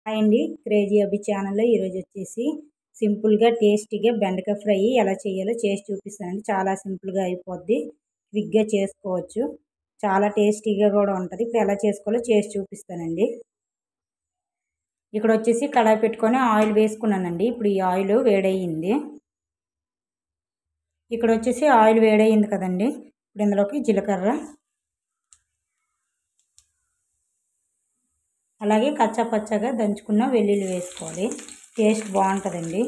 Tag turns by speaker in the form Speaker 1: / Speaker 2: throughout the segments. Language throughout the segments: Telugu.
Speaker 1: హాయ్ అండి, క్రేజీ అభి ఛానల్లో ఈరోజు వచ్చేసి సింపుల్గా టేస్టీగా బెండకాయ ఫ్రై ఎలా చేయాలో చేసి చూపిస్తానండి. చాలా సింపుల్గా అయిపోద్ది, క్విక్గా చేసుకోవచ్చు, చాలా టేస్టీగా కూడా ఉంటుంది. ఇప్పుడు ఎలా చేసుకోవాలో చేసి చూపిస్తానండి. ఇక్కడ వచ్చేసి కడాయి పెట్టుకొని ఆయిల్ వేసుకున్నానండి. ఇప్పుడు ఈ ఆయిల్ వేడయింది. ఇక్కడ వచ్చేసి ఆయిల్ వేడయింది కదండి. ఇప్పుడు ఇందులోకి జీలకర్ర, అలాగే కచ్చా పచ్చగా దంచుకున్న వెల్లుల్లి వేసుకోవాలి. టేస్ట్ బాగుంటుందండి.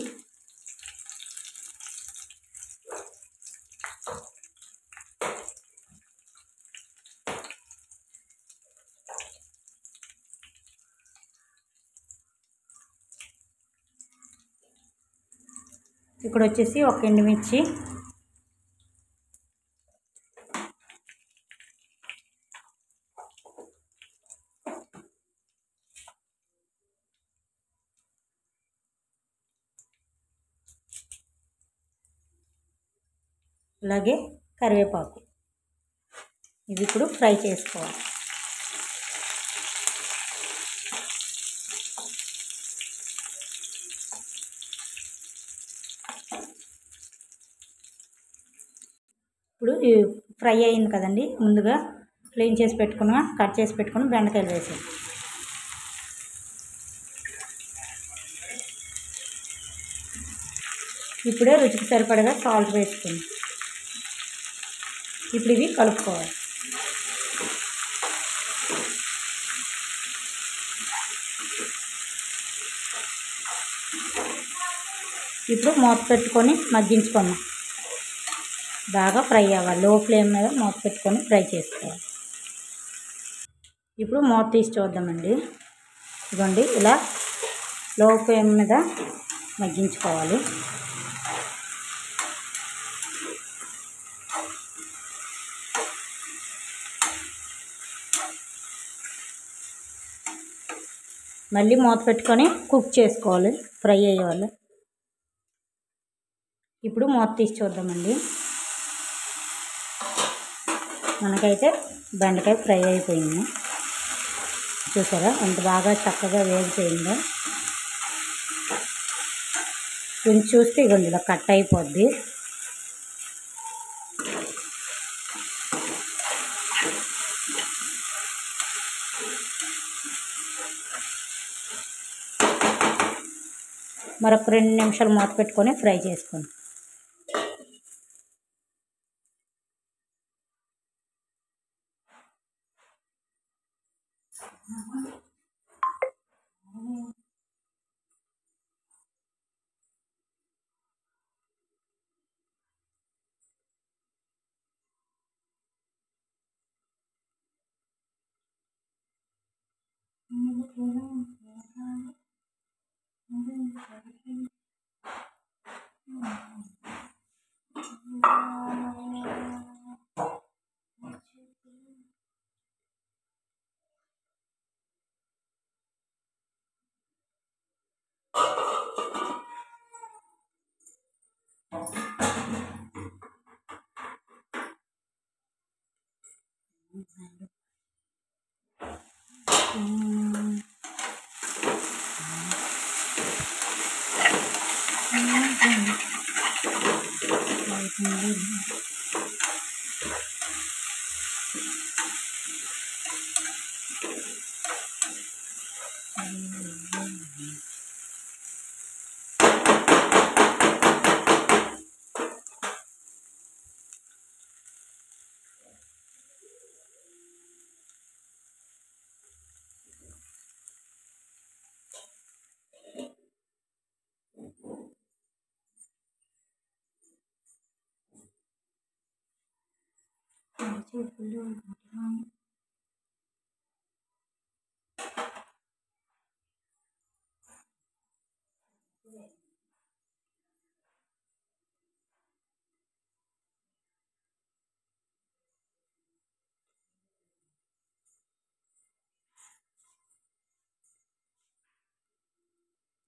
Speaker 1: ఇక్కడ వచ్చేసి ఒక ఎండుమిర్చి, అలాగే కరివేపాకు, ఇవి ఇప్పుడు ఫ్రై చేసుకోవాలి. ఇప్పుడు ఫ్రై అయింది కదండి. ముందుగా క్లీన్ చేసి పెట్టుకున్న కట్ చేసి పెట్టుకుని బెండకాయలు వేసాను. ఇప్పుడే రుచికి సరిపడగా సాల్ట్ వేసుకుని ఇప్పుడు ఇవి కలుపుకోవాలి. ఇప్పుడు మూత పెట్టుకొని మగ్గించుకున్నాం. బాగా ఫ్రై అవ్వాలి. లో ఫ్లేమ్ మీద మూత పెట్టుకొని ఫ్రై చేసుకోవాలి. ఇప్పుడు మూత తీసి చూద్దామండి. ఇదిగోండి, ఇలా లో ఫ్లేమ్ మీద మగ్గించుకోవాలి. మళ్ళీ మూత పెట్టుకొని కుక్ చేసుకోవాలి, ఫ్రై అయ్యేవాళ్ళు. ఇప్పుడు మూత తీసి చూద్దామండి. మనకైతే బెండకాయ ఫ్రై అయిపోయింది. చూసారా ఎంత బాగా చక్కగా వేగిపోయిందో. కొంచెం చూస్తే ఇవ్వండి, ఇలా కట్ అయిపోద్ది. మరొక 2 నిమిషాలు మూత పెట్టుకొని ఫ్రై చేసుకోండి.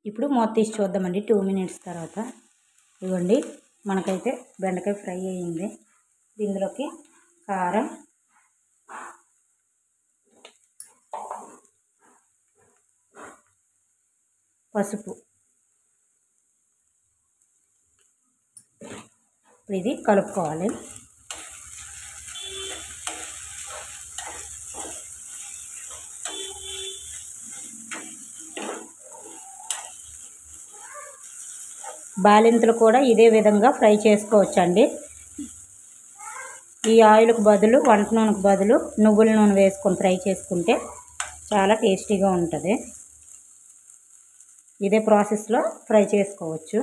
Speaker 1: ఇప్పుడు మూత తీసి చూద్దామండి 2 మినిట్స్ తర్వాత. ఇవ్వండి, మనకైతే బెండకాయ ఫ్రై అయ్యింది. ఇందులోకి కారం, పసుపు. ఇది కలుపుకోవాలి. బాలింతలు కూడా ఇదే విధంగా ఫ్రై చేసుకోవచ్చండి. ఈ ఆయిల్కి బదులు వంట నూనెకు బదులు నువ్వుల నూనె వేసుకొని ఫ్రై చేసుకుంటే చాలా టేస్టీగా ఉంటుంది. ఇదే ప్రాసెస్లో ఫ్రై చేసుకోవచ్చు.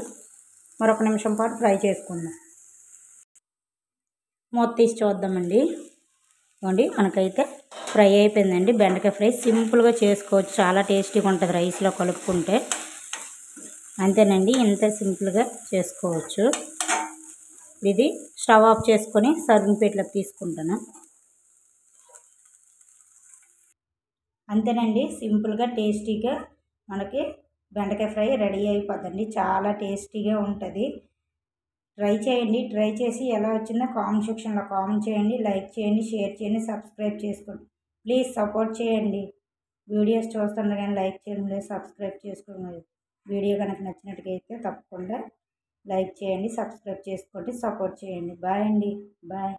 Speaker 1: మరొక నిమిషం పాటు ఫ్రై చేసుకుందాం. మూత తీసి చూద్దామండి. ఇవ్వండి, మనకైతే ఫ్రై అయిపోయిందండి. బెండకాయ ఫ్రై సింపుల్గా చేసుకోవచ్చు, చాలా టేస్టీగా ఉంటుంది రైస్లో కలుపుకుంటే. అంతేనండి, ఇంత సింపుల్గా చేసుకోవచ్చు. ఇది స్టవ్ ఆఫ్ చేసుకొని సర్వింగ్ ప్లేట్లోకి తీసుకుంటాను. అంతేనండి, సింపుల్గా టేస్టీగా మనకి బెండకాయ ఫ్రై రెడీ అయిపోద్దండి. చాలా టేస్టీగా ఉంటుంది. ట్రై చేయండి. ట్రై చేసి ఎలా వచ్చిందో కామెంట్ సెక్షన్లో కామెంట్ చేయండి. లైక్ చేయండి, షేర్ చేయండి, సబ్స్క్రైబ్ చేసుకోండి. ప్లీజ్ సపోర్ట్ చేయండి. వీడియోస్ చూస్తుండగానే లైక్ చేయండి, సబ్స్క్రైబ్ చేసుకోండి. వీడియో కనుక నచ్చినట్టుగైతే తప్పకుండా లైక్ చేయండి, సబ్స్క్రైబ్ చేసుకోండి, సపోర్ట్ చేయండి. బాయ్ అండి. బాయ్.